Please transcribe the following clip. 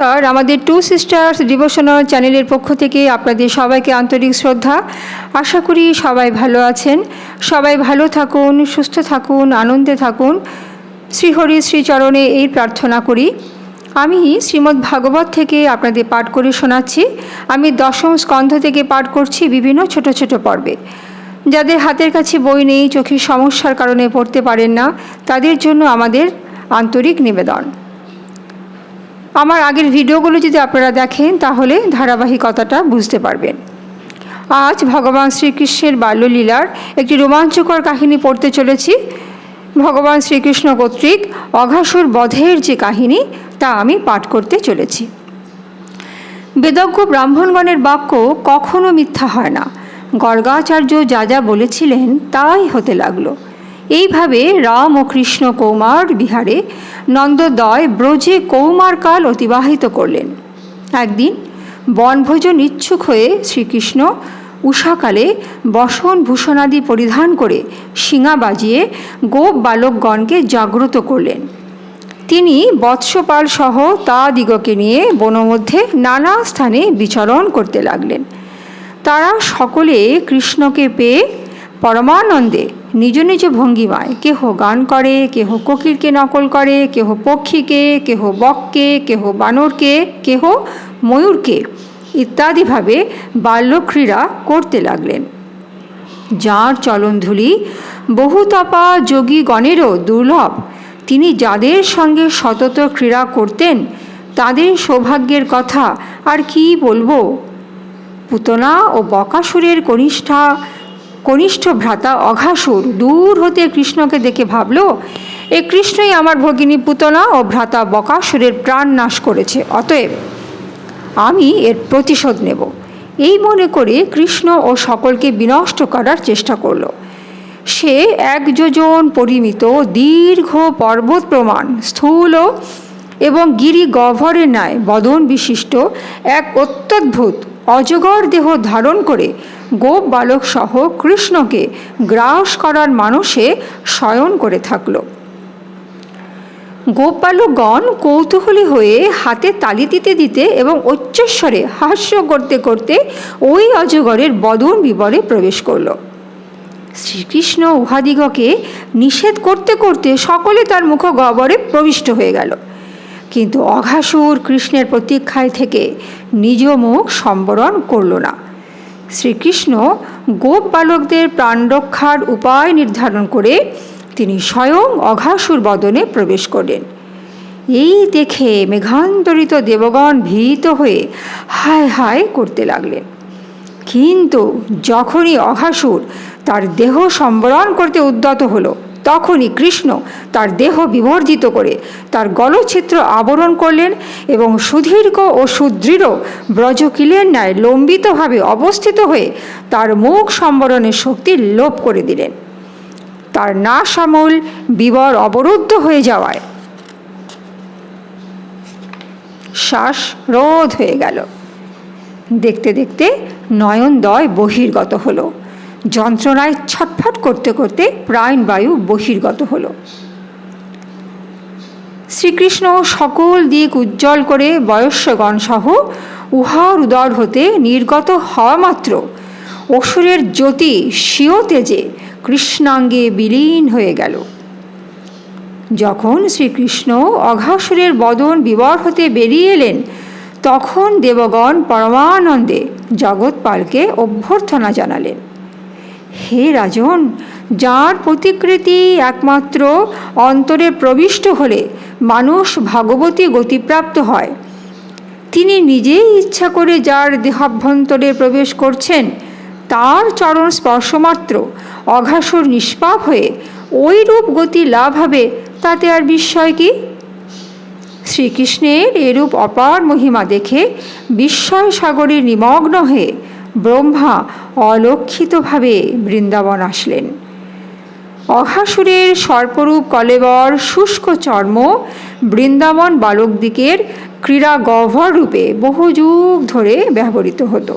আর আমাদের two sisters devotional চ্যানেলের পক্ষ থেকে আপনাদের সবাইকে আন্তরিক শ্রদ্ধা। আশা করি সবাই ভালো আছেন। সবাই ভালো থাকুন, সুস্থ থাকুন, আনন্দে থাকুন। শ্রীহরি শ্রীচরণে এই প্রার্থনা করি। আমি শ্রীমদ্ ভাগবত থেকে আপনাদের পাঠ করে শোনাচ্ছি। আমি দশম স্কন্ধ থেকে পাঠ করছি বিভিন্ন ছোট ছোট পর্বে। যাদের হাতের কাছে বই নেই, চোখের সমস্যার কারণে পড়তে পারেন না, তাদের জন্য আমাদের আন্তরিক নিবেদন। আমার আগের ভিডিওগুলো যদি আপনারা দেখেন তাহলে ধারাবাহিকতাটা বুঝতে পারবেন। আজ ভগবান শ্রীকৃষ্ণের বাল্যলীলার একটি রোমাঞ্চকর কাহিনী পড়তে চলেছি। ভগবান শ্রীকৃষ্ণ কর্তৃক অঘাসুর বধের যে কাহিনী তা আমি পাঠ করতে চলেছি। বেদজ্ঞ ব্রাহ্মণগণের বাক্য কখনো মিথ্যা হয় না। গর্গাচার্য যা যা বলেছিলেন তাই হতে লাগলো। এইভাবে রাম ও কৃষ্ণ কৌমার বিহারে নন্দদয় ব্রজে কৌমারকাল অতিবাহিত করলেন। একদিন বনভোজন ইচ্ছুক হয়ে শ্রীকৃষ্ণ উষাকালে বসন ভূষণাদি পরিধান করে শিঙা বাজিয়ে গোপ বালকগণকে জাগ্রত করলেন। তিনি বৎসপাল সহ তাদিগকে নিয়ে বনমধ্যে নানা স্থানে বিচরণ করতে লাগলেন। তারা সকলে কৃষ্ণকে পেয়ে পরমানন্দে নিজ নিজ ভঙ্গিমায় কেহ গান করে, কেহ কোকিলকে নকল করে, কেহ পক্ষীকে, কেহ বককে, কেহ বানরকে, কেহ ময়ূরকে ইত্যাদিভাবে বাল্যক্রীড়া করতে লাগলেন। যাঁর চলনধুলি বহু তপা যোগীগণেরও দুর্লভ, তিনি যাদের সঙ্গে সতত ক্রীড়া করতেন তাদের সৌভাগ্যের কথা আর কি বলবো। পুতনা ও বকাসুরের কনিষ্ঠ ভ্রাতা অঘাসুর দূর হতে কৃষ্ণকে দেখে ভাবল, এ কৃষ্ণই আমার ভগিনী পুতনা ও ভ্রাতা বকাসুরের প্রাণ নাশ করেছে, অতএব আমি এর প্রতিশোধ নেব। এই মনে করে কৃষ্ণ ও সকলকে বিনষ্ট করার চেষ্টা করল। সে 1 যোজন পরিমিত দীর্ঘ পর্বত প্রমাণ স্থূল এবং গিরি গহ্বরের ন্যায় বদন বিশিষ্ট এক অত্যদ্ভুত অজগর দেহ ধারণ করে গোপ বালক সহ কৃষ্ণকে গ্রাস করার মানসে শয়ন করে থাকল। গোপ বালকগণ কৌতূহলী হয়ে হাতে তালি দিতে দিতে এবং উচ্চস্বরে হাস্য করতে করতে ওই অজগরের বদন বিবরে প্রবেশ করল। শ্রীকৃষ্ণ উহাদিগকে নিষেধ করতে করতে সকলে তার মুখ গহ্বরে প্রবিষ্ট হয়ে গেল। কিন্তু অঘাসুর কৃষ্ণের প্রতীক্ষায় থেকে নিজ মুখ সম্বরণ করল না। শ্রীকৃষ্ণ গোপ বালকদের প্রাণরক্ষার উপায় নির্ধারণ করে তিনি স্বয়ং অঘাসুর বদনে প্রবেশ করলেন। এই দেখে মেঘান্তরিত দেবগণ ভীত হয়ে হায় হায় করতে লাগলেন। কিন্তু যখনই অঘাসুর তার দেহ সম্বরণ করতে উদ্যত হলো, তখনই কৃষ্ণ তার দেহ বিবর্জিত করে তার গলছিদ্র আবরণ করলেন এবং সুদীর্ঘ ও সুদৃঢ় ব্রজকিলের ন্যায় লম্বিতভাবে অবস্থিত হয়ে তার মুখ সম্বরণের শক্তি লোপ করে দিলেন। তার নাসামূল বিবর অবরুদ্ধ হয়ে যাওয়ায় শ্বাস রোধ হয়ে গেল। দেখতে দেখতে নয়নদ্বয় বহির্গত হলো। যন্ত্রণায় ছটফট করতে করতে প্রাণবায়ু বহির্গত হলো। শ্রীকৃষ্ণ সকল দিক উজ্জ্বল করে বয়স্যগণ সহ উহার উদর হতে নির্গত হওয়া মাত্র অসুরের জ্যোতি স্বীয় তেজে কৃষ্ণাঙ্গে বিলীন হয়ে গেল। যখন শ্রীকৃষ্ণ অঘাসুরের বদন বিবর হতে বেরিয়ে এলেন, তখন দেবগণ পরমানন্দে জগৎপালকে অভ্যর্থনা জানালেন। হে রাজন, যার প্রতিকৃতি একমাত্র অন্তরে প্রবিষ্ট হলে মানুষ ভগবতী গতিপ্রাপ্ত হয়, তিনি নিজেই ইচ্ছা করে যার দেহাভ্যন্তরে প্রবেশ করছেন, তার চরণ স্পর্শমাত্র অঘাসুর নিষ্পাপ হয়ে ওই রূপ গতি লাভ হবে, তাতে আর বিস্ময় কি? শ্রীকৃষ্ণের এরূপ অপার মহিমা দেখে বিস্ময় সাগরে নিমগ্ন হয়ে ব্রহ্মা অলক্ষিতভাবে বৃন্দাবন আসলেন। অঘাসুরের সর্পরূপ কলেবর শুষ্ক চর্ম বৃন্দাবন বালকদিকের ক্রীড়া গহ্বর রূপে বহু যুগ ধরে ব্যবহৃত হতো।